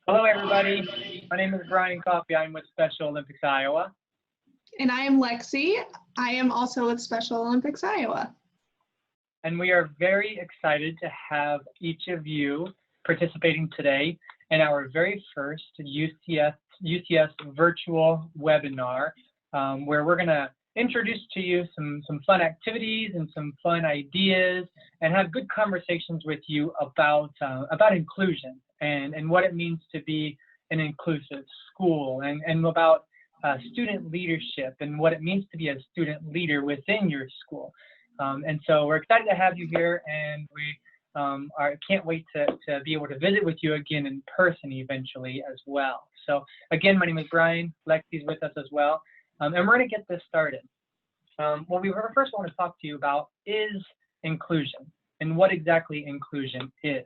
Hello, everybody. My name is Brian Coffey. I'm with Special Olympics Iowa. And I am Lexi. I am also with Special Olympics Iowa. And we are very excited to have each of you participating today in our very first UCS virtual webinar, where we're going to introduce to you some fun activities and some fun ideas and have good conversations with you about inclusion and what it means to be an inclusive school and about student leadership and what it means to be a student leader within your school. And so we're excited to have you here, and we can't wait to be able to visit with you again in person eventually as well. So again, my name is Brian. Lexi's with us as well. And we're going to get this started. What we first want to talk to you about is inclusion and what exactly inclusion is.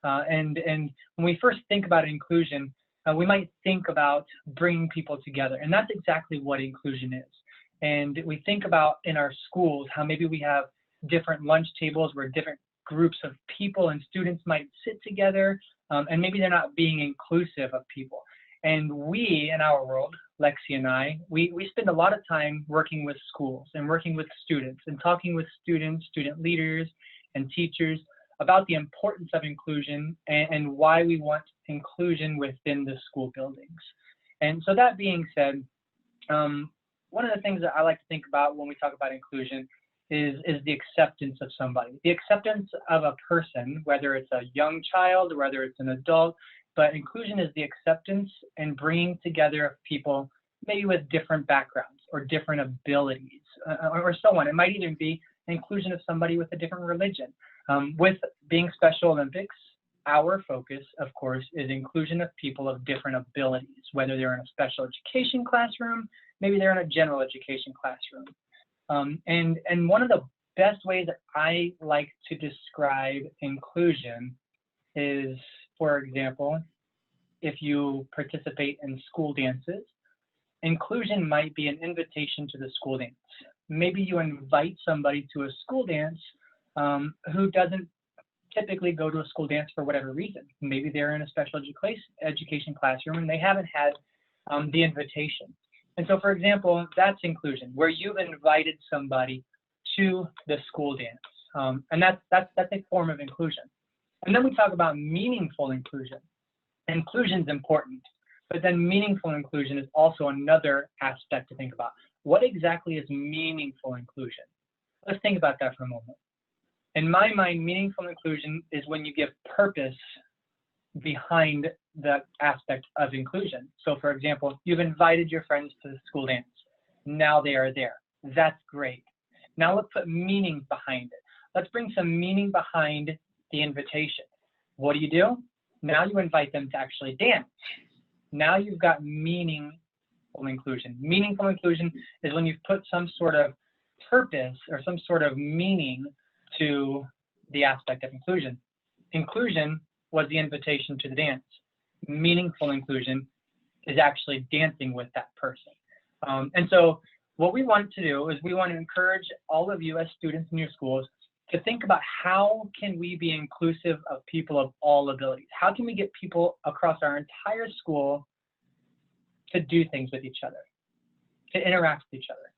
And when we first think about inclusion, we might think about bringing people together, and that's exactly what inclusion is. And we think about in our schools how maybe we have different lunch tables where different groups of people and students might sit together, and maybe they're not being inclusive of people. And we, in our world, Lexi and I, we spend a lot of time working with schools and working with students and talking with students, student leaders, and teachers about the importance of inclusion and why we want inclusion within the school buildings. And so that being said, one of the things that I like to think about when we talk about inclusion is the acceptance of somebody, the acceptance of a person, whether it's a young child, whether it's an adult. But inclusion is the acceptance and bringing together of people maybe with different backgrounds or different abilities or so on. It might even be inclusion of somebody with a different religion. With being Special Olympics, our focus, of course, is inclusion of people of different abilities, whether they're in a special education classroom, maybe they're in a general education classroom. And one of the best ways that I like to describe inclusion is, for example, if you participate in school dances, inclusion might be an invitation to the school dance. Maybe you invite somebody to a school dance who doesn't typically go to a school dance for whatever reason. Maybe they're in a special education classroom and they haven't had the invitation. And so, for example, that's inclusion, where you've invited somebody to the school dance. And that's a form of inclusion. And then we talk about meaningful inclusion. Inclusion is important, but then meaningful inclusion is also another aspect to think about. What exactly is meaningful inclusion? Let's think about that for a moment. In my mind, meaningful inclusion is when you give purpose behind the aspect of inclusion. So, for example, you've invited your friends to the school dance. Now they are there. That's great. Now let's put meaning behind it. Let's bring some meaning behind the invitation. What do? Now you invite them to actually dance. Now you've got meaningful inclusion. Meaningful inclusion is when you've put some sort of purpose or some sort of meaning to the aspect of inclusion. Inclusion was the invitation to the dance. Meaningful inclusion is actually dancing with that person. And so what we want to do is we want to encourage all of you as students in your schools to think about how can we be inclusive of people of all abilities? How can we get people across our entire school to do things with each other, to interact with each other?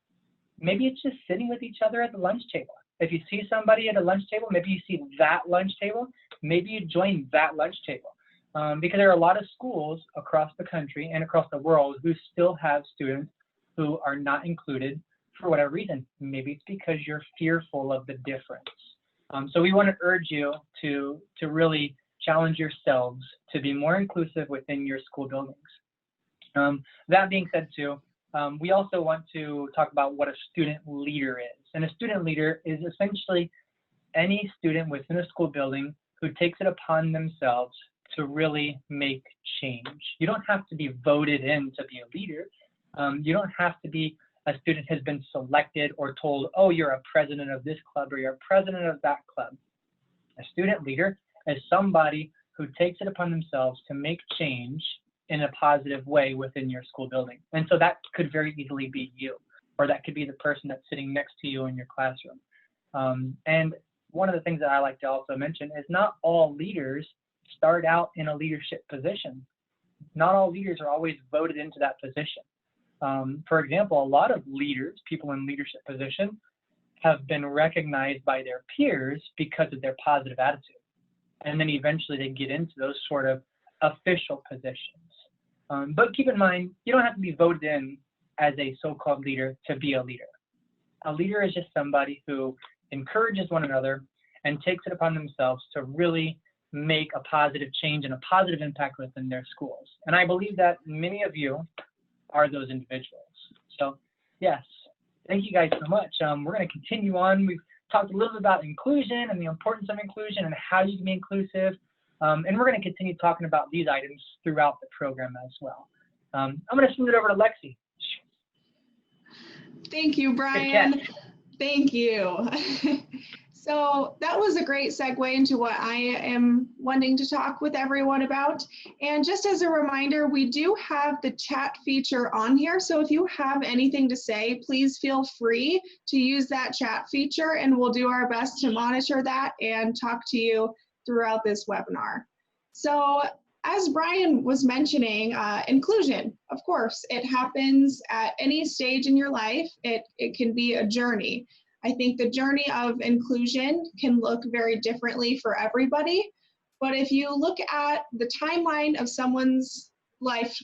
Maybe it's just sitting with each other at the lunch table. If you see somebody at a lunch table, maybe you see that lunch table, maybe you join that lunch table. Because there are a lot of schools across the country and across the world who still have students who are not included for whatever reason. Maybe it's because you're fearful of the difference. So we want to urge you to really challenge yourselves to be more inclusive within your school buildings. That being said, too, we also want to talk about what a student leader is. And a student leader is essentially any student within a school building who takes it upon themselves to really make change. You don't have to be voted in to be a leader. You don't have to be a student has been selected or told, oh, you're a president of this club or you're a president of that club. A student leader is somebody who takes it upon themselves to make change in a positive way within your school building. And so that could very easily be you, or that could be the person that's sitting next to you in your classroom. And one of the things that I like to also mention is not all leaders start out in a leadership position. not all leaders are always voted into that position. For example, a lot of leaders, people in leadership positions, have been recognized by their peers because of their positive attitude. And then eventually they get into those sort of official positions. But keep in mind, you don't have to be voted in as a so-called leader to be a leader. A leader is just somebody who encourages one another and takes it upon themselves to really make a positive change and a positive impact within their schools. And I believe that many of you are those individuals. So yes, thank you guys so much. We're going to continue on. We've talked a little bit about inclusion and the importance of inclusion and how you can be inclusive. And we're going to continue talking about these items throughout the program as well. I'm going to send it over to Lexi. Thank you, Brian. Thank you. So that was a great segue into what I am wanting to talk with everyone about. And just as a reminder, we do have the chat feature on here. So if you have anything to say, please feel free to use that chat feature, and we'll do our best to monitor that and talk to you throughout this webinar. So as Brian was mentioning, inclusion, of course, it happens at any stage in your life. It can be a journey. I think the journey of inclusion can look very differently for everybody. But if you look at the timeline of someone's life,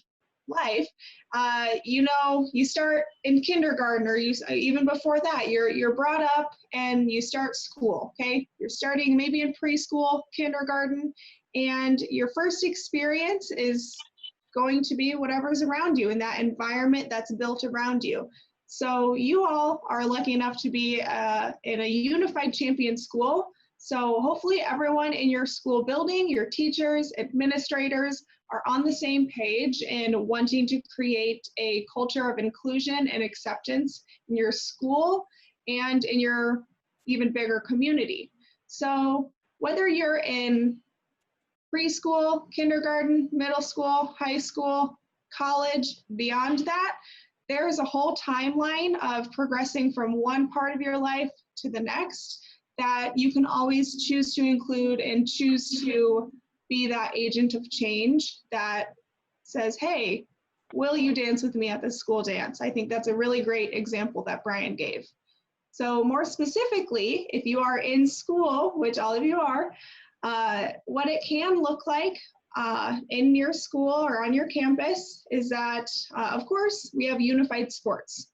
you know, you start in kindergarten, or even before that, you're brought up and you start school, okay? You're starting maybe in preschool, kindergarten, and your first experience is going to be whatever's around you in that environment that's built around you. So you all are lucky enough to be in a unified champion school. So hopefully everyone in your school building, your teachers, administrators are on the same page in wanting to create a culture of inclusion and acceptance in your school and in your even bigger community. So whether you're in preschool, kindergarten, middle school, high school, college, beyond that, there is a whole timeline of progressing from one part of your life to the next that you can always choose to include and choose to be that agent of change that says, hey, will you dance with me at the school dance? I think that's a really great example that Brian gave. So more specifically, if you are in school, which all of you are, what it can look like in your school or on your campus is that, of course, we have unified sports.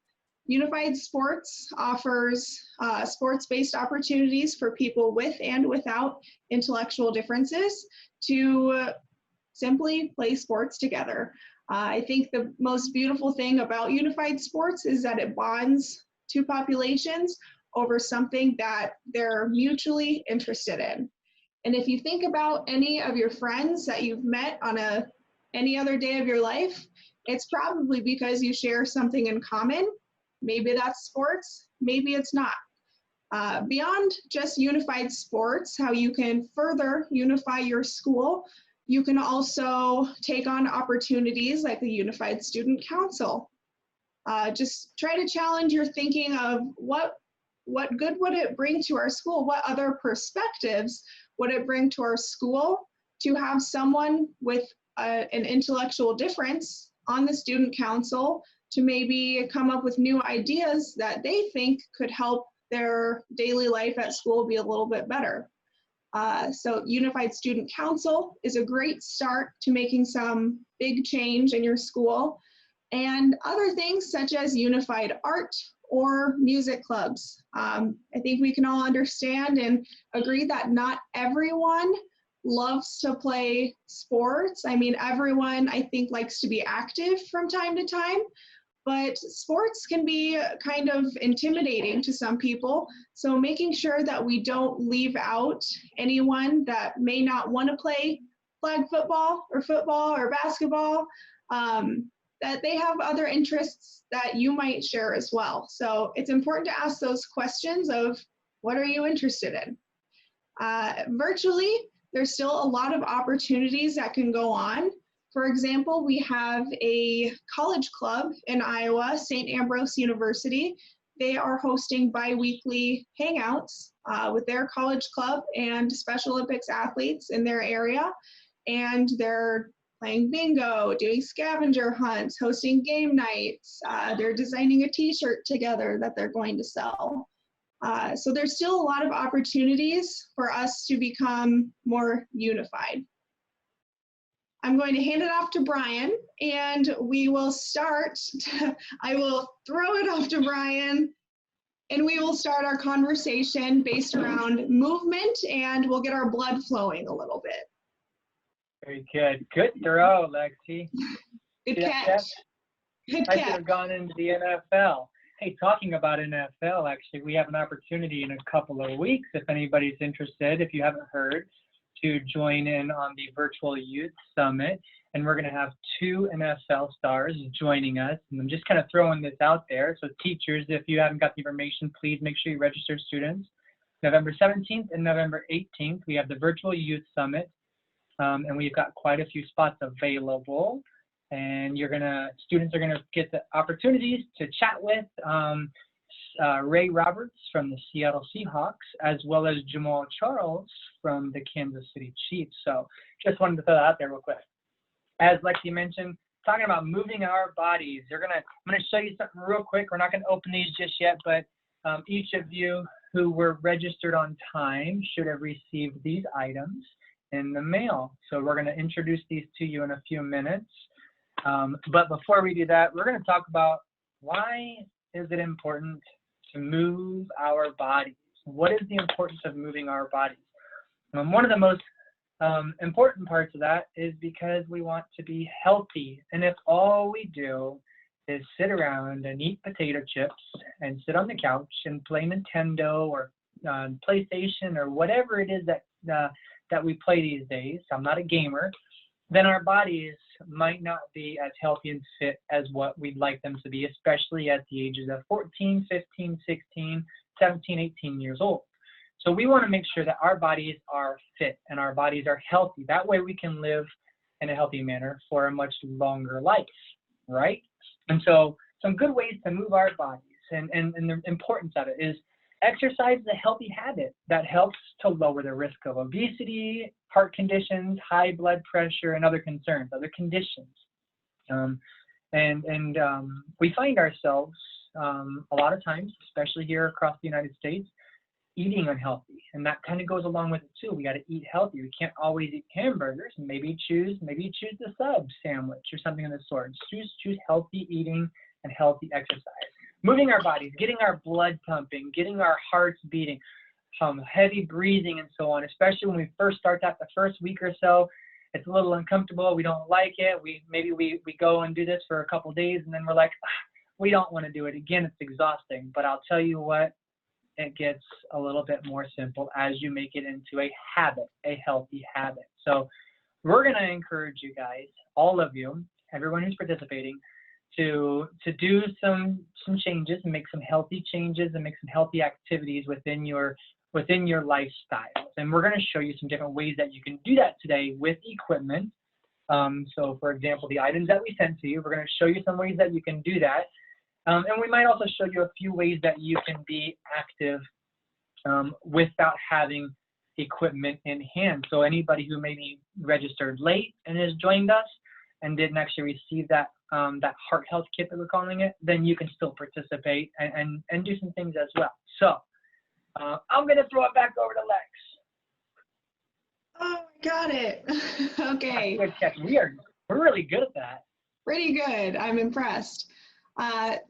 Unified sports offers sports-based opportunities for people with and without intellectual differences to simply play sports together. I think the most beautiful thing about unified sports is that it bonds two populations over something that they're mutually interested in. And if you think about any of your friends that you've met on any other day of your life, it's probably because you share something in common. Maybe that's sports, maybe it's not. Beyond just unified sports, how you can further unify your school, you can also take on opportunities like the Unified Student Council. Just try to challenge your thinking of what good would it bring to our school? What other perspectives would it bring to our school to have someone with an intellectual difference on the student council to maybe come up with new ideas that they think could help their daily life at school be a little bit better. So Unified Student Council is a great start to making some big change in your school, and other things such as unified art or music clubs. I think we can all understand and agree that not everyone loves to play sports. I mean, everyone, I think, likes to be active from time to time, but sports can be kind of intimidating to some people. So making sure that we don't leave out anyone that may not want to play flag football or basketball, that they have other interests that you might share as well. So it's important to ask those questions of what are you interested in? Virtually, there's still a lot of opportunities that can go on. For example, we have a college club in Iowa, St. Ambrose University. They are hosting bi-weekly hangouts with their college club and Special Olympics athletes in their area. And they're playing bingo, doing scavenger hunts, hosting game nights. They're designing a t-shirt together that they're going to sell. So there's still a lot of opportunities for us to become more unified. I'm going to hand it off to Brian, and we will start. I will throw it off to Brian, and we will start our conversation based around movement, and we'll get our blood flowing a little bit. Very good. Good throw, Lexi. Good catch. Good I should catch. have gone into the NFL. Hey, talking about NFL, actually, we have an opportunity in a couple of weeks, if anybody's interested, if you haven't heard, to join in on the Virtual Youth Summit. And we're going to have 2 NFL stars joining us. And I'm just kind of throwing this out there. So teachers, if you haven't got the information, please make sure you register students. November 17th and November 18th, we have the Virtual Youth Summit. And we've got quite a few spots available. And students are gonna get the opportunities to chat with Ray Roberts from the Seattle Seahawks, as well as Jamal Charles from the Kansas City Chiefs. So just wanted to throw that out there real quick. As Lexi mentioned, talking about moving our bodies, I'm gonna show you something real quick. We're not gonna open these just yet, but each of you who were registered on time should have received these items in the mail. So we're gonna introduce these to you in a few minutes. But before we do that, we're going to talk about why is it important to move our bodies? What is the importance of moving our bodies? One of the most important parts of that is because we want to be healthy. And if all we do is sit around and eat potato chips and sit on the couch and play Nintendo or PlayStation or whatever it is that we play these days, I'm not a gamer, then our bodies might not be as healthy and fit as what we'd like them to be, especially at the ages of 14, 15, 16, 17, 18 years old. So we want to make sure that our bodies are fit and our bodies are healthy. That way we can live in a healthy manner for a much longer life, right? And so some good ways to move our bodies and the importance of it is exercise is a healthy habit that helps to lower the risk of obesity, heart conditions, high blood pressure, and other concerns, other conditions. We find ourselves a lot of times, especially here across the United States, eating unhealthy. And that kind of goes along with it too. We got to eat healthy. We can't always eat hamburgers. Maybe choose the sub sandwich or something of the sort. Choose healthy eating and healthy exercise. Moving our bodies, getting our blood pumping, getting our hearts beating, heavy breathing and so on, especially when we first start that the first week or so. It's a little uncomfortable. We don't like it. Maybe we go and do this for a couple of days and then we're like, we don't want to do it again. It's exhausting. But I'll tell you what, it gets a little bit more simple as you make it into a habit, a healthy habit. So we're going to encourage you guys, all of you, everyone who's participating, to do some changes and make some healthy changes and make some healthy activities within your lifestyle. And we're going to show you some different ways that you can do that today with equipment. So for example, the items that we sent to you, we're going to show you some ways that you can do that. And we might also show you a few ways that you can be active without having equipment in hand. So anybody who maybe registered late and has joined us and didn't actually receive that heart health kit that we're calling it, then you can still participate and do some things as well. So I'm going to throw it back over to Lex. Oh, got it. Okay. Good catch. We're really good at that. Pretty good. I'm impressed.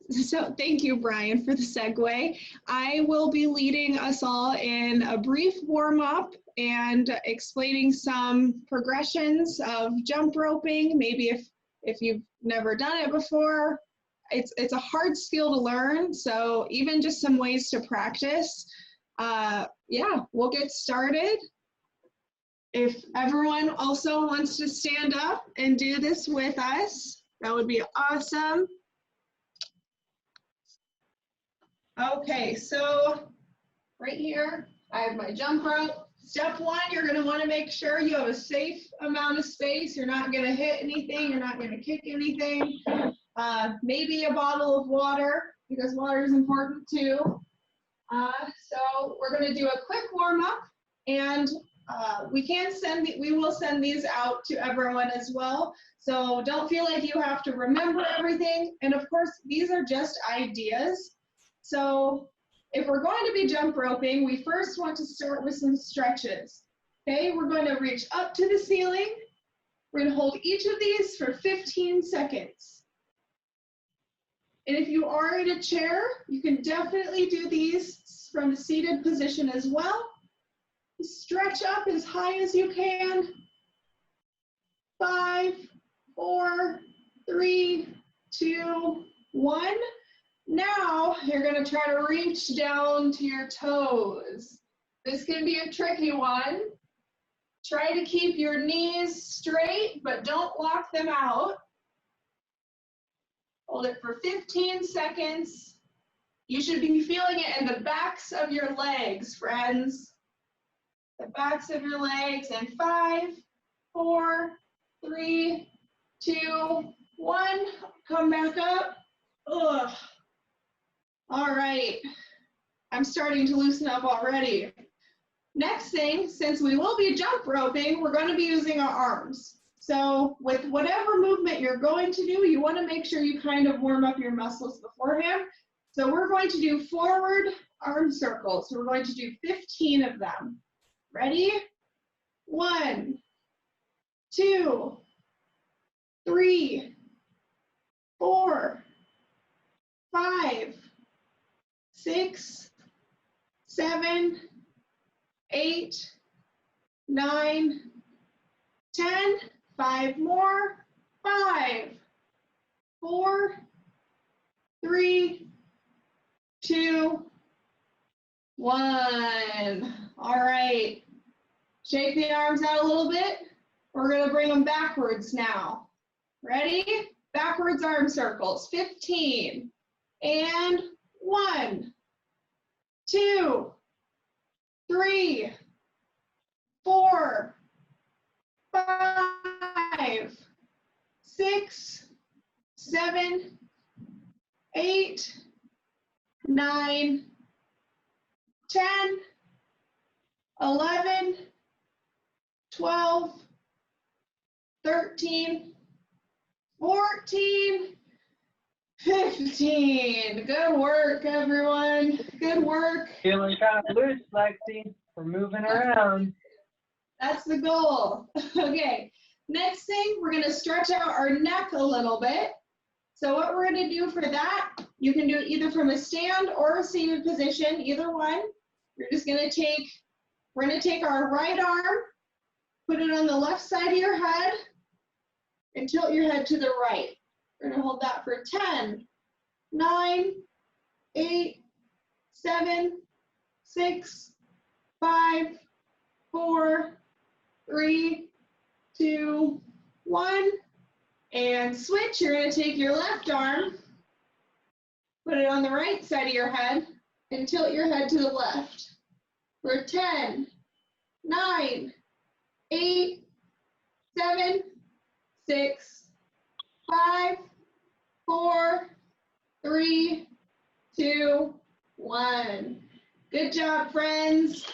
So thank you, Brian, for the segue. I will be leading us all in a brief warm-up and explaining some progressions of jump roping. Maybe if you've never done it before, it's a hard skill to learn. So even just some ways to practice. Yeah, we'll get started. If everyone also wants to stand up and do this with us, that would be awesome. Okay, so right here, I have my jump rope. Step one, you're going to want to make sure you have a safe amount of space. You're not going to hit anything. You're not going to kick anything. Maybe a bottle of water, because water is important too. So we're going to do a quick warm up, and We will send these out to everyone as well. So don't feel like you have to remember everything. And of course, these are just ideas. So if we're going to be jump roping, we first want to start with some stretches. Okay, we're going to reach up to the ceiling. We're going to hold each of these for 15 seconds. And if you are in a chair, you can definitely do these from a seated position as well. Stretch up as high as you can. 5, 4, 3, 2, 1. Now you're going to try to reach down to your toes. This can be a tricky one. Try to keep your knees straight, but don't lock them out. Hold it for 15 seconds. You should be feeling it in the backs of your legs, friends. The backs of your legs. And 5, 4, 3, 2, 1. Come back up. Ugh. All right. I'm starting to loosen up already. Next thing, since we will be jump roping, we're going to be using our arms. So with whatever movement you're going to do, you want to make sure you kind of warm up your muscles beforehand. So we're going to do forward arm circles. So we're going to do 15 of them. Ready? 1, 2, 3, 4, 5, 6, 7, 8, 9, 10. 5 more. 5, 4, 3, 2, 1. All right. Shake the arms out a little bit. We're going to bring them backwards now. Ready? Backwards arm circles. 15. And 1, 2, 3, 4, 5, 6, 7, 8, 9, 10, 11, 12, 13, 14, 15. Good work, everyone. Good work. Feeling kind of loose, Lexi. We're moving around. That's the goal. Okay, next thing, we're gonna stretch out our neck a little bit. So what we're gonna do for that, you can do it either from a stand or a seated position, either one. We're gonna take our right arm, put it on the left side of your head, and tilt your head to the right. We're gonna hold that for 10, 9, 8, 7, 6, 5, 4, 3, 2, 1, and switch. You're going to take your left arm, put it on the right side of your head, and tilt your head to the left. For 10, 9, 8, 7, 6, 5, 4, 3, 2, 1. Good job, friends.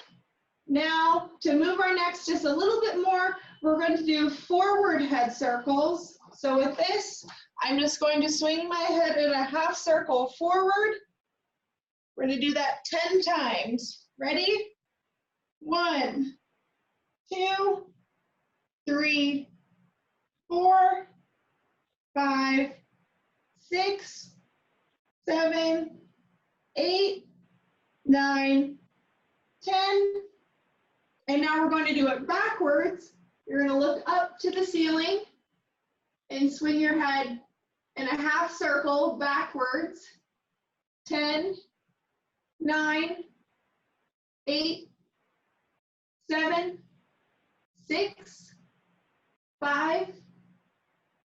Now, to move our necks just a little bit more, we're going to do forward head circles. So with this, I'm just going to swing my head in a half circle forward. We're going to do that 10 times. Ready? 1, 2, 3, 4, 5, 6, 7, 8, 9, 10. And now we're going to do it backwards. You're going to look up to the ceiling and swing your head in a half circle backwards. 10, 9, 8, 7, 6, 5,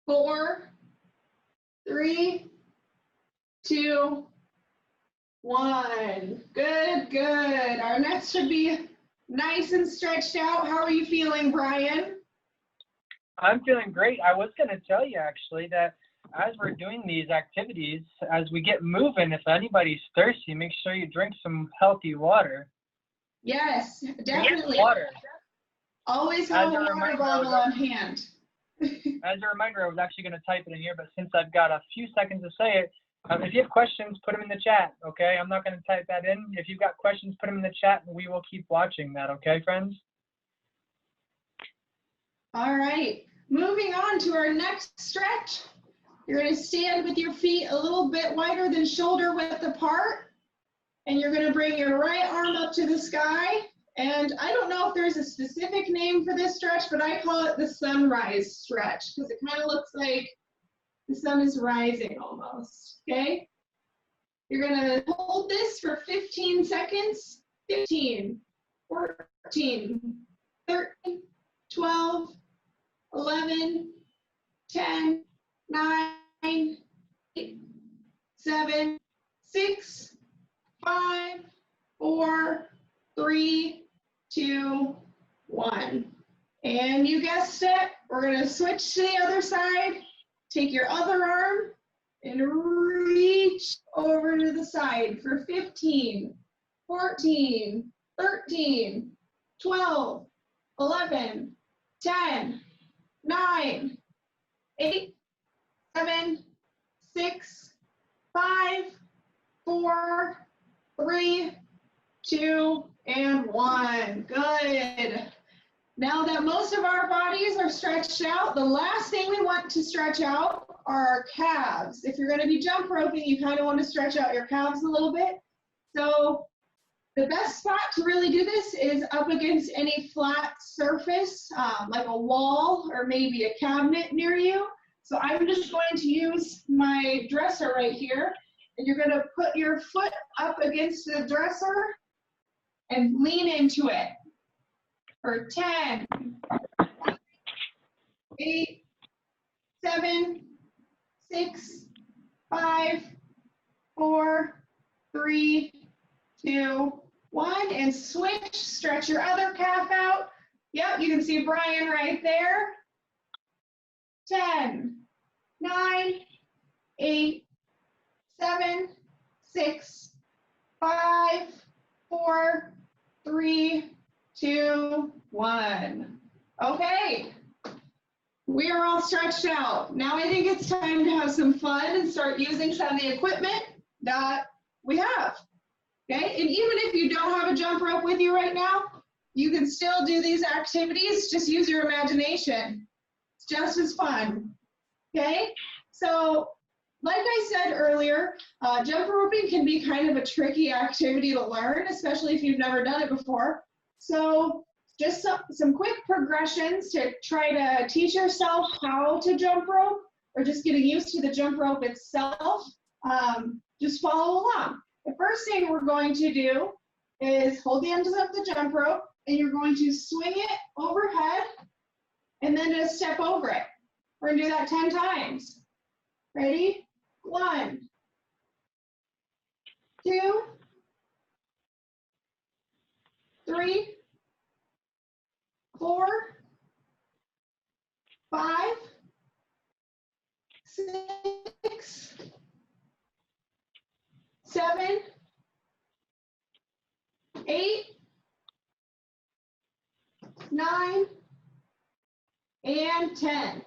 4, 3, 2, 1. Good, good. Our necks should be nice and stretched out. How are you feeling, Brian? I'm feeling great. I was going to tell you, actually, that as we're doing these activities, as we get moving, if anybody's thirsty, make sure you drink some healthy water. Yes, definitely. Water. Always have As a a water reminder, bottle on hand. As a reminder, I was actually going to type it in here, but since I've got a few seconds to say it, if you have questions, put them in the chat, okay? I'm not going to type that in. If you've got questions, put them in the chat, and we will keep watching that, okay, friends? All right, moving on to our next stretch. You're going to stand with your feet a little bit wider than shoulder width apart, and you're going to bring your right arm up to the sky. And I don't know if there's a specific name for this stretch, but I call it the sunrise stretch because it kind of looks like the sun is rising almost, okay? You're gonna hold this for 15 seconds. 15, 14, 13, 12, 11, 10, 9, 8, 7, 6, 5, 4, 3, 2, 1. And you guessed it, we're gonna switch to the other side. Take your other arm and reach over to the side for 15, 14, 13, 12, 11, 10, 9, 8, 7, 6, 5, 4, 3, 2, and 1. Good. Now that most of our bodies are stretched out, the last thing we want to stretch out are our calves. If you're going to be jump roping, you kind of want to stretch out your calves a little bit. So the best spot to really do this is up against any flat surface, like a wall or maybe a cabinet near you. So I'm just going to use my dresser right here, and you're going to put your foot up against the dresser and lean into it. For 10, 8, 7, 6, 5, 4, 3, 2, 1, and switch. Stretch your other calf out. Yep, you can see Brian right there. 10, 9, 8, 7, 6, 5, 4, 3, 2, 1. Okay, we are all stretched out. Now I think it's time to have some fun and start using some of the equipment that we have. Okay, and even if you don't have a jump rope with you right now, you can still do these activities. Just use your imagination. It's just as fun. Okay, so like I said earlier, jump roping can be kind of a tricky activity to learn, especially if you've never done it before. So just some quick progressions to try to teach yourself how to jump rope, or just getting used to the jump rope itself. Just follow along. The first thing we're going to do is hold the ends of the jump rope, and you're going to swing it overhead and then just step over it. We're going to do that 10 times. Ready? 1, 2, 3, 4, 5, 6, 7, 8, 9, and 10.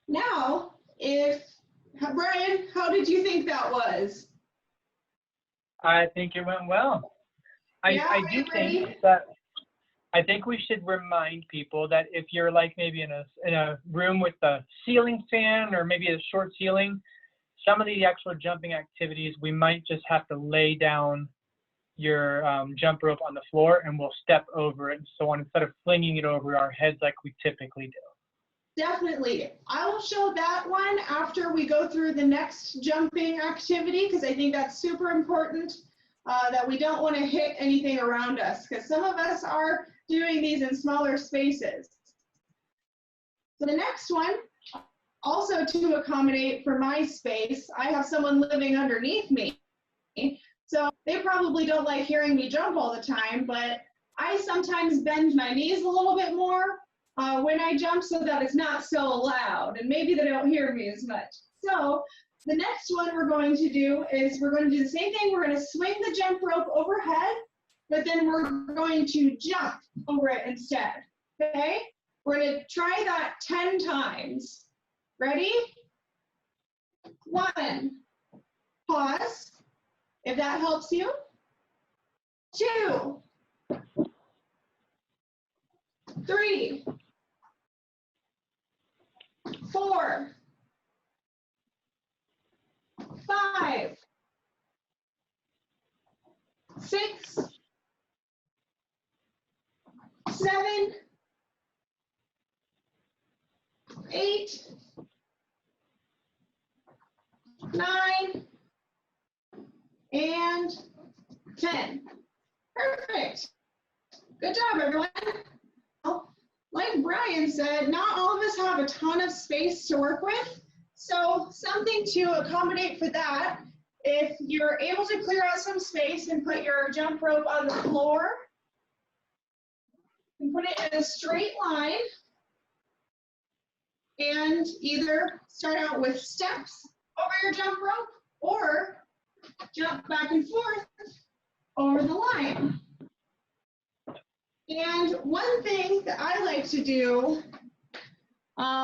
Now, Brian, how did you think that was? I think it went well. Yeah, I do think that I think we should remind people that if you're like maybe in a room with a ceiling fan or maybe a short ceiling, some of the actual jumping activities, we might just have to lay down your jump rope on the floor and we'll step over it and so on instead of flinging it over our heads like we typically do. Definitely. I will show that one after we go through the next jumping activity, because I think that's super important, that we don't want to hit anything around us, because some of us are doing these in smaller spaces. So the next one, also to accommodate for my space, I have someone living underneath me. So they probably don't like hearing me jump all the time, but I sometimes bend my knees a little bit more when I jump so that it's not so loud, and maybe they don't hear me as much. So the next one we're going to do is we're going to do the same thing. We're going to swing the jump rope overhead, but then we're going to jump over it instead, okay? We're gonna try that 10 times. Ready? 1, pause, if that helps you. 2, 3, 4, 5, 6, 7, 8, 9, and 10. Perfect. Good job, everyone. Like Brian said, not all of us have a ton of space to work with. So something to accommodate for that, if you're able to clear out some space and put your jump rope on the floor, and put it in a straight line, and either start out with steps over your jump rope or jump back and forth over the line. And one thing that I like to do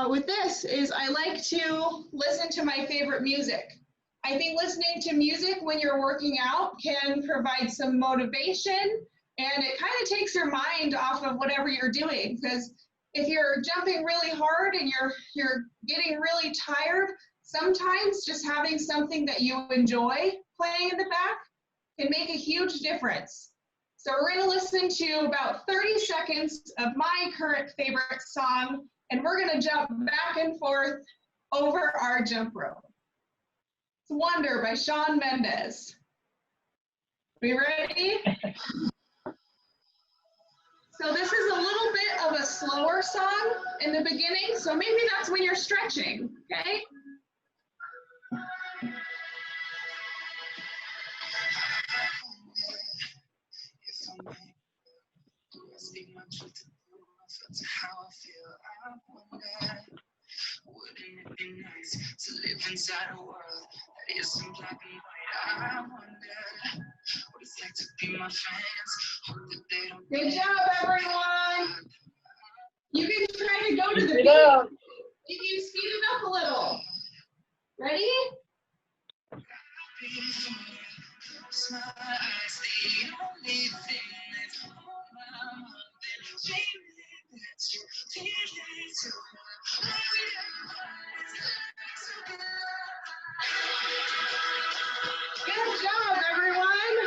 with this is I like to listen to my favorite music. I think listening to music when you're working out can provide some motivation, and it kind of takes your mind off of whatever you're doing, because if you're jumping really hard and you're getting really tired, sometimes just having something that you enjoy playing in the back can make a huge difference. So we're going to listen to about 30 seconds of my current favorite song, and we're going to jump back and forth over our jump rope. It's Wonder by Shawn Mendes. We ready? So this is a little bit of a slower song in the beginning, so maybe that's when you're stretching, okay? That's how I feel. I wonder, wouldn't it be nice to live inside a world that isn't black and white? I wonder what it's like to be my fans. Hope that they don't. Good job, everyone. You can try to go to the beat. You can speed it up a little. Ready? My eyes, the only thing that's on my mind. Good job, everyone.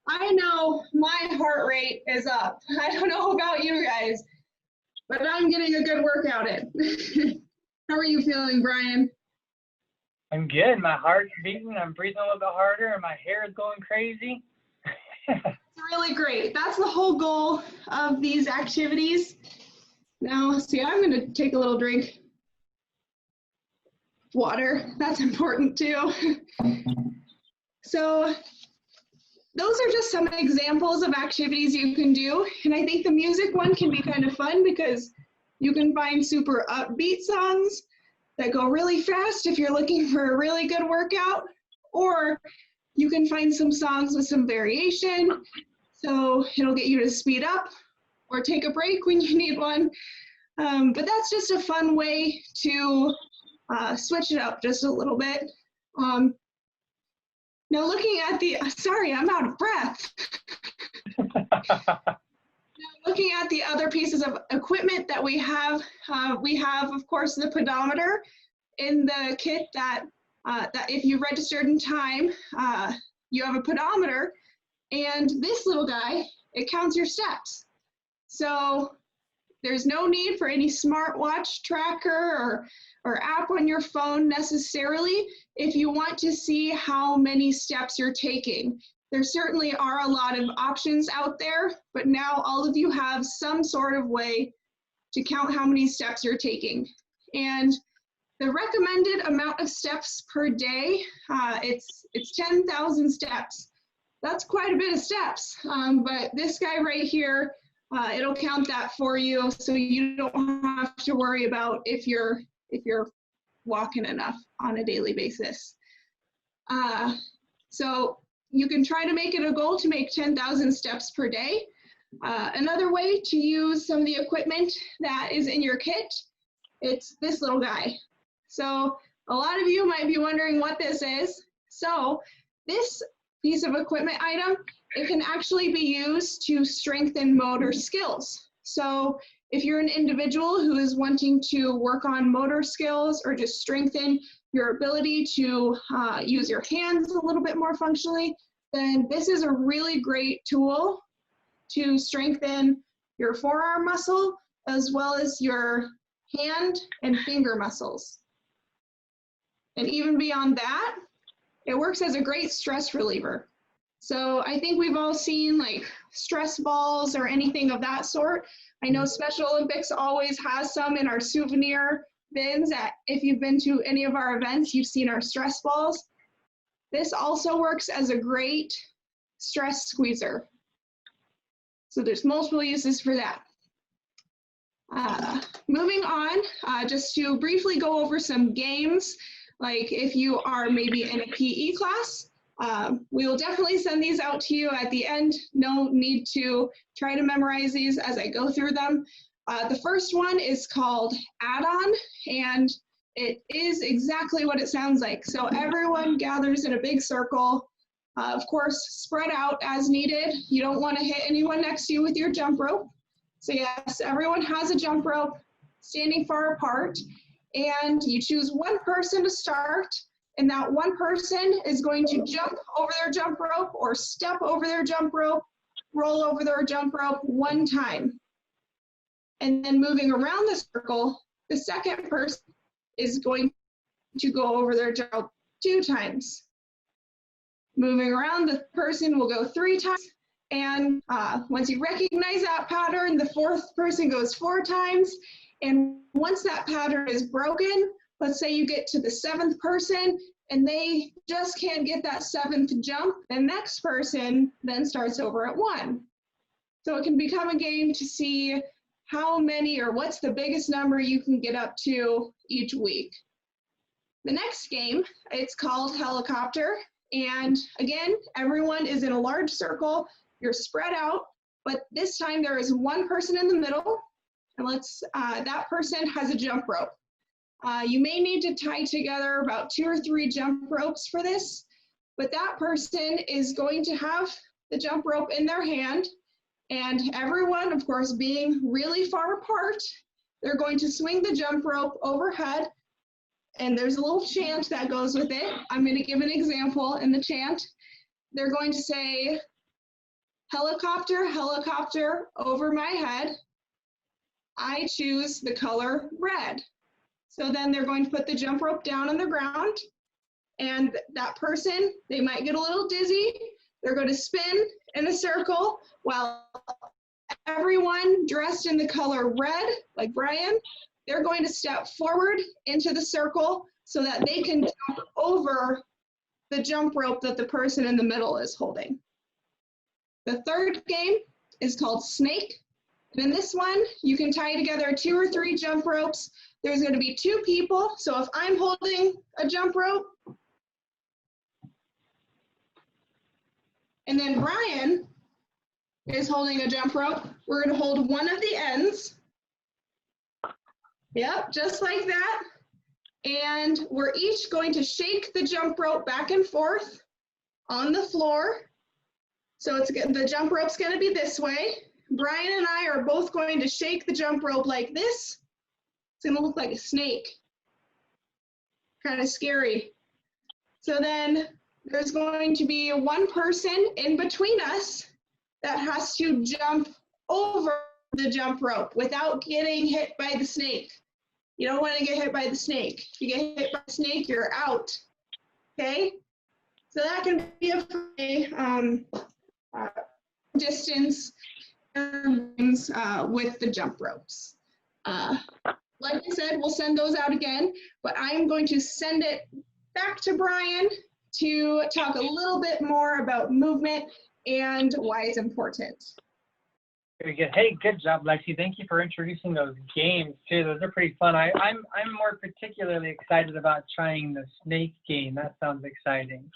I know my heart rate is up. I don't know about you guys, but I'm getting a good workout in. How are you feeling, Brian? I'm good. My heart's beating. I'm breathing a little bit harder, and my hair is going crazy. It's really great. That's the whole goal of these activities. Now, see, I'm going to take a little drink. Water, that's important too. So those are just some examples of activities you can do. And I think the music one can be kind of fun because you can find super upbeat songs that go really fast if you're looking for a really good workout, or you can find some songs with some variation. So it'll get you to speed up or take a break when you need one. But that's just a fun way to switch it up just a little bit. Now looking at the, sorry, I'm out of breath. Now looking at the other pieces of equipment that we have, of course, the pedometer in the kit that if you registered in time, you have a pedometer, and this little guy, it counts your steps. So there's no need for any smartwatch tracker or app on your phone necessarily if you want to see how many steps you're taking. There certainly are a lot of options out there, but now all of you have some sort of way to count how many steps you're taking. And the recommended amount of steps per day, it's 10,000 steps. That's quite a bit of steps, but this guy right here, it'll count that for you, so you don't have to worry about if you're walking enough on a daily basis. So you can try to make it a goal to make 10,000 steps per day. Another way to use some of the equipment that is in your kit, it's this little guy. So a lot of you might be wondering what this is. So this piece of equipment item, it can actually be used to strengthen motor skills. So if you're an individual who is wanting to work on motor skills or just strengthen your ability to use your hands a little bit more functionally, then this is a really great tool to strengthen your forearm muscle as well as your hand and finger muscles. And even beyond that, it works as a great stress reliever. So I think we've all seen like stress balls or anything of that sort. I know Special Olympics always has some in our souvenir bins. That if you've been to any of our events, you've seen our stress balls. This also works as a great stress squeezer. So there's multiple uses for that. Moving on, just to briefly go over some games, like if you are maybe in a PE class, we will definitely send these out to you at the end. No need to try to memorize these as I go through them. The first one is called Add-on, and it is exactly what it sounds like. So everyone gathers in a big circle. Of course, spread out as needed. You don't want to hit anyone next to you with your jump rope. So yes, everyone has a jump rope standing far apart, and you choose one person to start, and that one person is going to jump over their jump rope or step over their jump rope, roll over their jump rope one time. And then moving around the circle, the second person is going to go over their jump rope 2 times. Moving around, the person will go 3 times. And once you recognize that pattern, the fourth person goes 4 times. And once that pattern is broken, let's say you get to the 7th person and they just can't get that 7th jump, the next person then starts over at 1. So it can become a game to see how many or what's the biggest number you can get up to each week. The next game, it's called Helicopter. And again, everyone is in a large circle. You're spread out, but this time there is one person in the middle, and that person has a jump rope. You may need to tie together about 2 or 3 jump ropes for this, but that person is going to have the jump rope in their hand, and everyone, of course, being really far apart, they're going to swing the jump rope overhead, and there's a little chant that goes with it. I'm going to give an example in the chant. They're going to say, "Helicopter, helicopter over my head, I choose the color red." So then they're going to put the jump rope down on the ground, and that person, they might get a little dizzy. They're going to spin in a circle while everyone dressed in the color red, like Brian, they're going to step forward into the circle so that they can jump over the jump rope that the person in the middle is holding. The third game is called Snake. And in this one, you can tie together 2 or 3 jump ropes. There's going to be 2 people. So if I'm holding a jump rope, and then Brian is holding a jump rope, we're going to hold one of the ends. Yep, just like that. And we're each going to shake the jump rope back and forth on the floor. So the jump rope's going to be this way. Brian and I are both going to shake the jump rope like this. It's going to look like a snake. Kind of scary. So then there's going to be one person in between us that has to jump over the jump rope without getting hit by the snake. You don't want to get hit by the snake. If you get hit by the snake, you're out. Okay? So that can be a distance with the jump ropes. Like I said, we'll send those out again, but I'm going to send it back to Brian to talk a little bit more about movement and why it's important. Very good. Hey, good job, Lexi. Thank you for introducing those games too. Those are pretty fun. I'm more particularly excited about trying the snake game. That sounds exciting.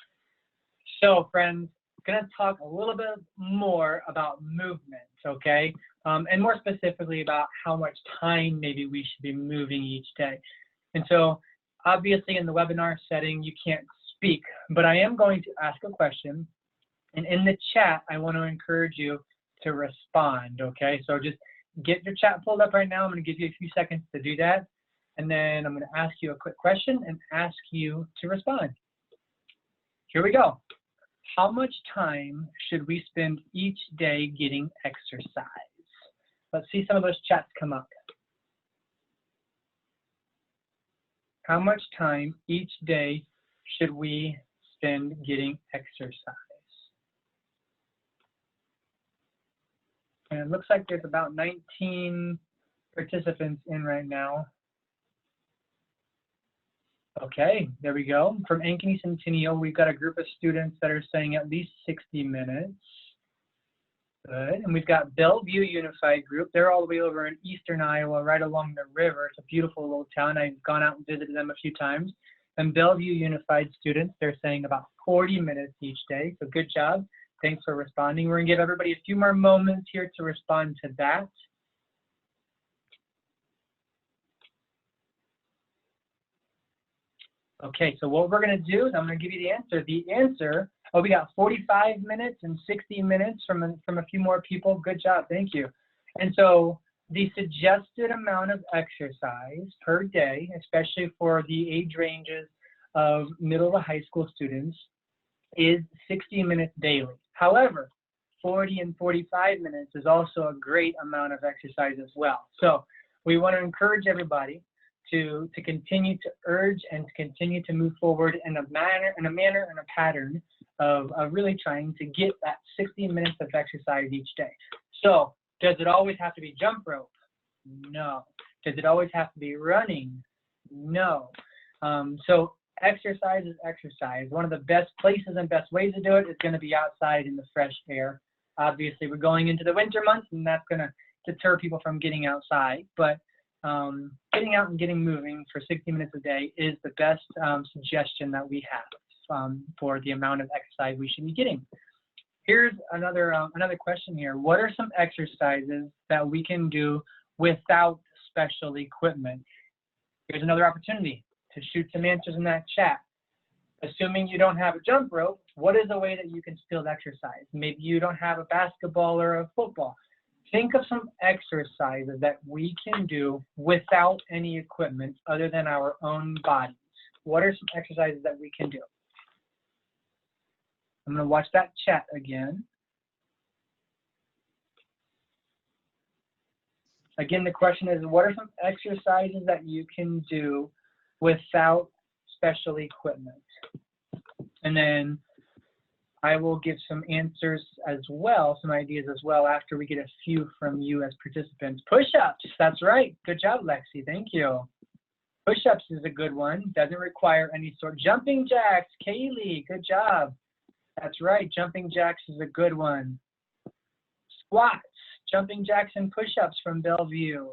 So, friends, going to talk a little bit more about movement, okay? And more specifically about how much time maybe we should be moving each day. And so obviously in the webinar setting, you can't speak, but I am going to ask a question. And in the chat, I want to encourage you to respond, okay? So just get your chat pulled up right now. I'm going to give you a few seconds to do that. And then I'm going to ask you a quick question and ask you to respond. Here we go. How much time should we spend each day getting exercise? Let's see some of those chats come up. How much time each day should we spend getting exercise? And it looks like there's about 19 participants in right now. Okay, there we go. From Ankeny Centennial, we've got a group of students that are saying at least 60 minutes. Good. And we've got Bellevue Unified Group. They're all the way over in eastern Iowa, right along the river. It's a beautiful little town. I've gone out and visited them a few times. And Bellevue Unified students, they're saying about 40 minutes each day. So good job. Thanks for responding. We're going to give everybody a few more moments here to respond to that. Okay, so what we're going to do is I'm going to give you the answer. The answer, oh, we got 45 minutes and 60 minutes from a few more people. Good job, thank you. And so the suggested amount of exercise per day, especially for the age ranges of middle to high school students, is 60 minutes daily. However, 40 and 45 minutes is also a great amount of exercise as well. So we want to encourage everybody to continue to urge and to continue to move forward in a manner and a pattern of really trying to get that 60 minutes of exercise each day. So does it always have to be jump rope? No. Does it always have to be running? No. So exercise is exercise. One of the best places and best ways to do it is going to be outside in the fresh air. Obviously, we're going into the winter months, and that's going to deter people from getting outside. But getting out and getting moving for 60 minutes a day is the best suggestion that we have for the amount of exercise we should be getting. Here's another question here. What are some exercises that we can do without special equipment? Here's another opportunity to shoot some answers in that chat. Assuming you don't have a jump rope, what is a way that you can still exercise? Maybe you don't have a basketball or a football. Think of some exercises that we can do without any equipment other than our own bodies. What are some exercises that we can do? I'm going to watch that chat again. Again, the question is, what are some exercises that you can do without special equipment? And then I will give some answers as well, some ideas as well, after we get a few from you as participants. Push-ups, that's right. Good job, Lexi, thank you. Push-ups is a good one. Doesn't require any sort. Jumping jacks, Kaylee, good job. That's right, jumping jacks is a good one. Squats, jumping jacks and push-ups from Bellevue.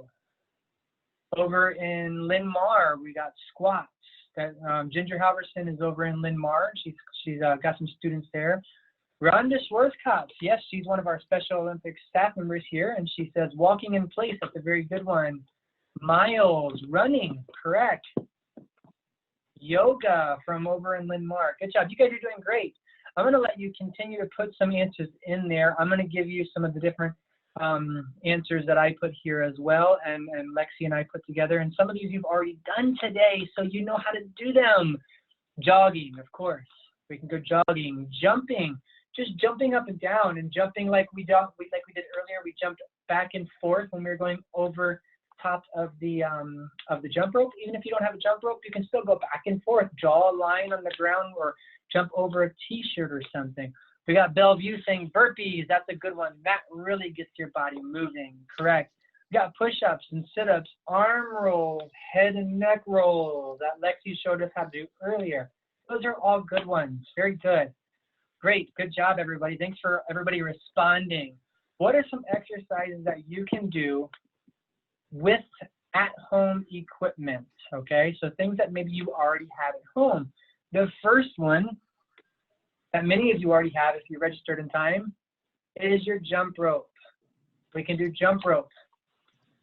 Over in Linn-Mar, we got squats. That Ginger Halverson is over in Linn-Mar. She's got some students there. Rhonda Schwarzkopf, yes, she's one of our Special Olympics staff members here, and she says walking in place, that's a very good one. Miles, running, correct. Yoga from over in Linn-Mar. Good job, you guys are doing great. I'm gonna let you continue to put some answers in there. I'm gonna give you some of the different answers that I put here as well, and Lexi and I put together, and some of these you've already done today, so you know how to do them. Jogging, of course, we can go jogging. Jumping, just jumping up and down, and jumping like we did earlier. We jumped back and forth when we were going over top of the jump rope. Even if you don't have a jump rope, you can still go back and forth, draw a line on the ground, or jump over a t-shirt or something. We got Bellevue saying burpees. That's a good one. That really gets your body moving. Correct. We got push-ups and sit-ups, arm rolls, head and neck rolls that Lexi showed us how to do earlier. Those are all good ones. Very good. Great. Good job, everybody. Thanks for everybody responding. What are some exercises that you can do with at-home equipment? Okay, so things that maybe you already have at home. The first one that many of you already have if you registered in time is your jump rope. We can do jump rope.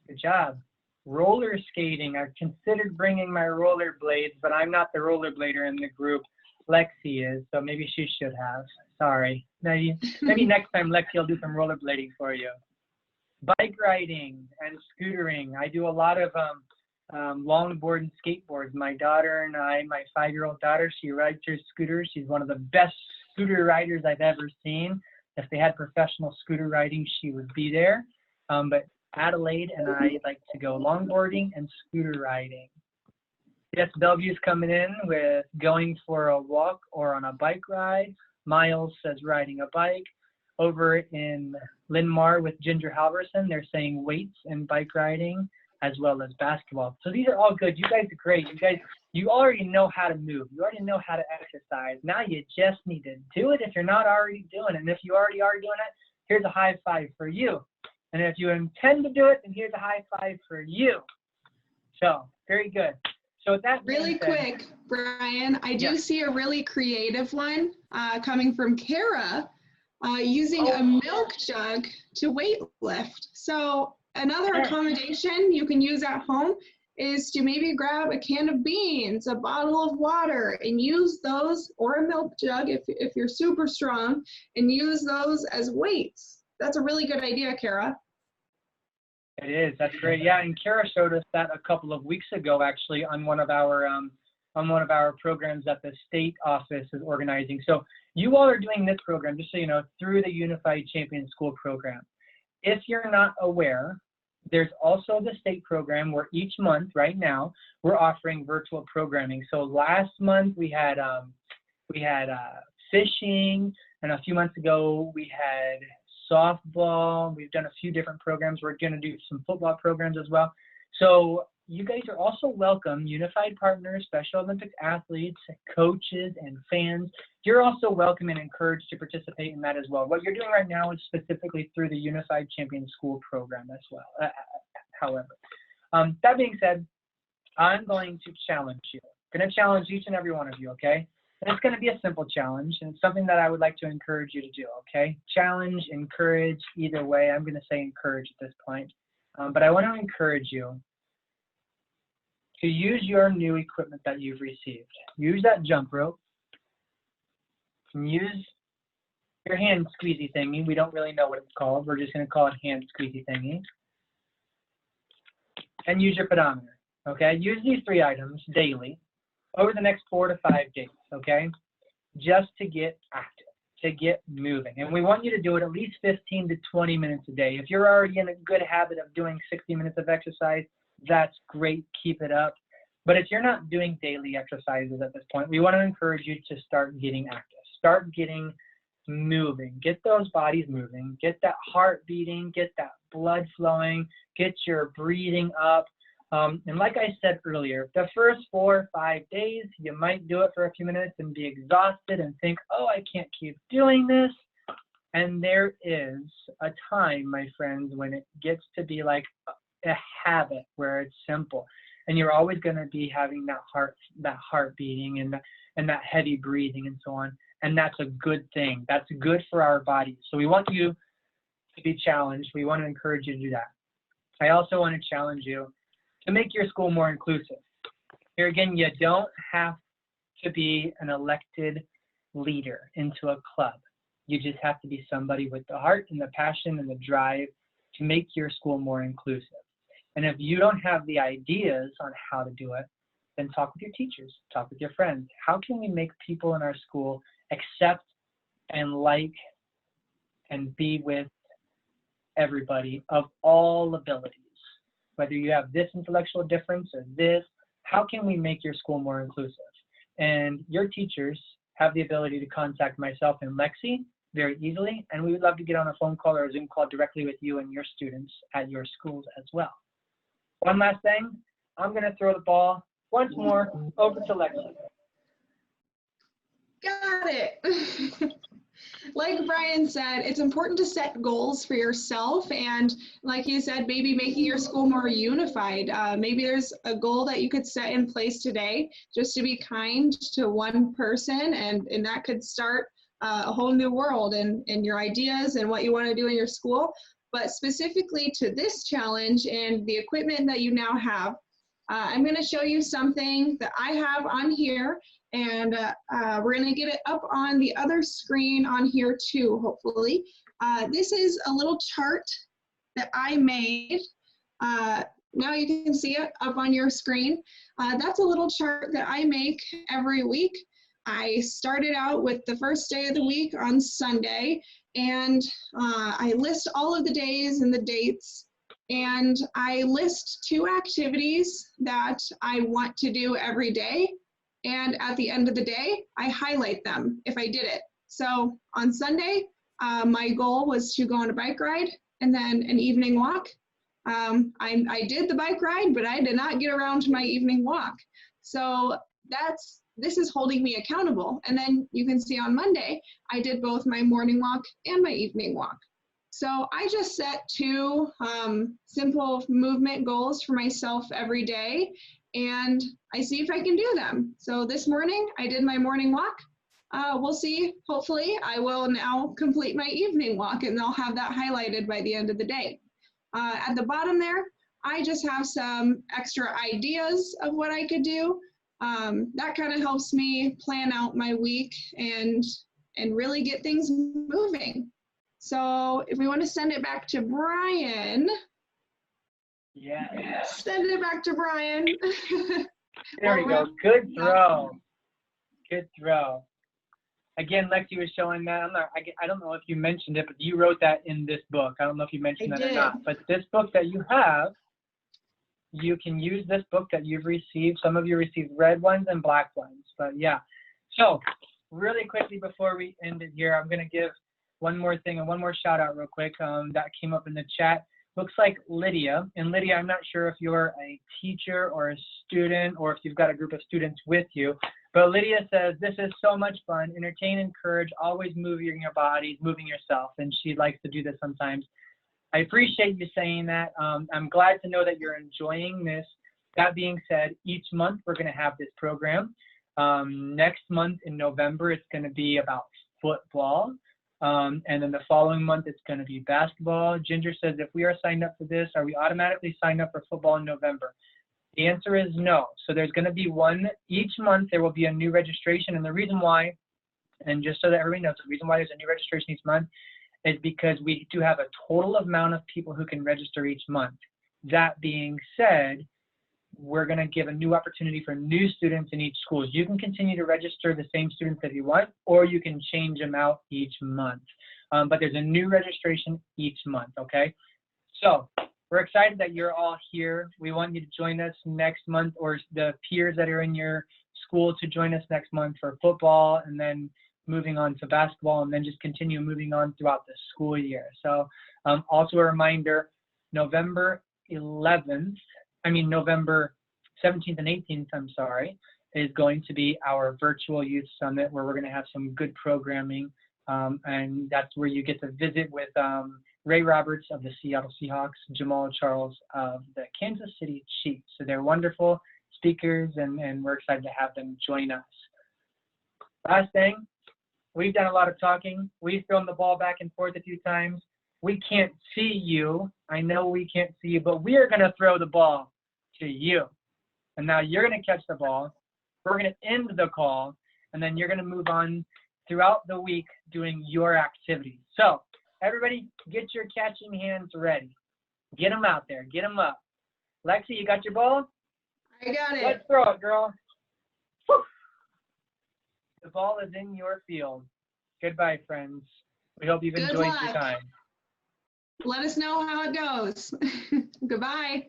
Good job. Roller skating. I've considered bringing my roller blades, but I'm not the rollerblader in the group. Lexi is, so maybe she should have. Sorry. Maybe next time Lexi will do some rollerblading for you. Bike riding and scootering. I do a lot of longboard and skateboards. My daughter and I, my 5-year-old daughter, she rides her scooter. She's one of the best scooter riders I've ever seen. If they had professional scooter riding, she would be there. But Adelaide and I like to go longboarding and scooter riding. Yes, Bellevue's coming in with going for a walk or on a bike ride. Miles says riding a bike. Over in Linmar with Ginger Halverson, they're saying weights and bike riding as well as basketball. So these are all good. You guys are great. You already know how to move. You already know how to exercise. Now you just need to do it if you're not already doing it. And if you already are doing it, here's a high five for you. And if you intend to do it, then here's a high five for you. So very good. So with that really quick, Brian, I do see a really creative one coming from Kara, using a milk jug to weight lift. So another accommodation you can use at home is to maybe grab a can of beans, a bottle of water, and use those, or a milk jug if you're super strong, and use those as weights. That's a really good idea, Kara. It is. That's great. Yeah, and Kara showed us that a couple of weeks ago, actually, on one of our programs that the state office is organizing. So you all are doing this program, just so you know, through the Unified Champion School program. If you're not aware, there's also the state program where each month, right now, we're offering virtual programming. So last month we had fishing, and a few months ago we had softball. We've done a few different programs. We're going to do some football programs as well. So you guys are also welcome, Unified Partners, Special Olympics athletes, coaches, and fans. You're also welcome and encouraged to participate in that as well. What you're doing right now is specifically through the Unified Champion School program as well, however. That being said, I'm going to challenge you. I'm going to challenge each and every one of you, okay? And it's going to be a simple challenge, and it's something that I would like to encourage you to do, okay? Challenge, encourage, either way. I'm going to say encourage at this point. But I want to encourage you to use your new equipment that you've received. Use that jump rope. And use your hand squeezy thingy. We don't really know what it's called. We're just going to call it hand squeezy thingy. And use your pedometer, okay? Use these 3 items daily over the next 4 to 5 days, okay? Just to get active, to get moving. And we want you to do it at least 15 to 20 minutes a day. If you're already in a good habit of doing 60 minutes of exercise, that's great, keep it up. But if you're not doing daily exercises at this point, we want to encourage you to start getting active. Start getting moving. Get those bodies moving. Get that heart beating. Get that blood flowing. Get your breathing up. And like I said earlier, the first 4 or 5 days, you might do it for a few minutes and be exhausted and think, oh, I can't keep doing this. And there is a time, my friends, when it gets to be like a habit where it's simple. And you're always going to be having that heart beating and that heavy breathing and so on. And that's a good thing. That's good for our bodies. So we want you to be challenged. We want to encourage you to do that. I also want to challenge you to make your school more inclusive. Here again, you don't have to be an elected leader into a club. You just have to be somebody with the heart and the passion and the drive to make your school more inclusive. And if you don't have the ideas on how to do it, then talk with your teachers, talk with your friends. How can we make people in our school accept and like and be with everybody of all abilities? Whether you have this intellectual difference or this, how can we make your school more inclusive? And your teachers have the ability to contact myself and Lexi very easily, and we would love to get on a phone call or a Zoom call directly with you and your students at your schools as well. One last thing, I'm going to throw the ball once more over to Lexi. Got it. Like Brian said, it's important to set goals for yourself, and like you said, maybe making your school more unified. Maybe there's a goal that you could set in place today just to be kind to one person, and that could start a whole new world and your ideas and what you want to do in your school. But specifically to this challenge and the equipment that you now have, I'm going to show you something that I have on here, and we're going to get it up on the other screen on here too, hopefully. This is a little chart that I made. Now you can see it up on your screen. That's a little chart that I make every week. I started out with the first day of the week on Sunday, and I list all of the days and the dates, and I list 2 activities that I want to do every day, and at the end of the day, I highlight them if I did it. So on Sunday, my goal was to go on a bike ride and then an evening walk. I did the bike ride, but I did not get around to my evening walk. So this is holding me accountable. And then you can see on Monday, I did both my morning walk and my evening walk. So I just set 2 simple movement goals for myself every day, and I see if I can do them. So this morning, I did my morning walk. We'll see, hopefully, I will now complete my evening walk, and I'll have that highlighted by the end of the day. At the bottom there, I just have some extra ideas of what I could do. That kind of helps me plan out my week and really get things moving. So if we want to send it back to Brian. Yeah. Send it back to Brian. There we go. Good throw. Good throw. Again, Lexi was showing that. I don't know if you mentioned it, but you wrote that in this book. I don't know if you mentioned that or not. But this book that you have, you can use this book that you've received. Some of you received red ones and black ones. But yeah. So really quickly before we end it here, I'm going to give one more thing and one more shout out real quick that came up in the chat. Looks like Lydia. And Lydia, I'm not sure if you're a teacher or a student or if you've got a group of students with you. But Lydia says, this is so much fun. Entertain, encourage, always moving your body, moving yourself. And she likes to do this sometimes. I appreciate you saying that. I'm glad to know that you're enjoying this. That being said, each month we're going to have this program. Next month in November, it's going to be about football. And then the following month, it's going to be basketball. Ginger says, if we are signed up for this, are we automatically signed up for football in November? The answer is no. So there's going to be one each month. There will be a new registration. And the reason why, and just so that everybody knows, the reason why there's a new registration each month is because we do have a total amount of people who can register each month. That being said, we're going to give a new opportunity for new students in each school. You can continue to register the same students if you want, or you can change them out each month. But there's a new registration each month, okay? So we're excited that you're all here. We want you to join us next month, or the peers that are in your school to join us next month for football, and then moving on to basketball, and then just continue moving on throughout the school year. So also a reminder, November 17th and 18th, I'm sorry, is going to be our virtual youth summit where we're going to have some good programming. And that's where you get to visit with Ray Roberts of the Seattle Seahawks, Jamal Charles of the Kansas City Chiefs. So they're wonderful speakers, and we're excited to have them join us. Last thing, we've done a lot of talking. We've thrown the ball back and forth a few times. We can't see you. I know we can't see you, but we are going to throw the ball to you. And now you're going to catch the ball. We're going to end the call, and then you're going to move on throughout the week doing your activities. So everybody, get your catching hands ready. Get them out there. Get them up. Lexi, you got your ball? I got it. Let's throw it, girl. Woo. The ball is in your field. Goodbye, friends. We hope you've enjoyed your time. Let us know how it goes. Goodbye.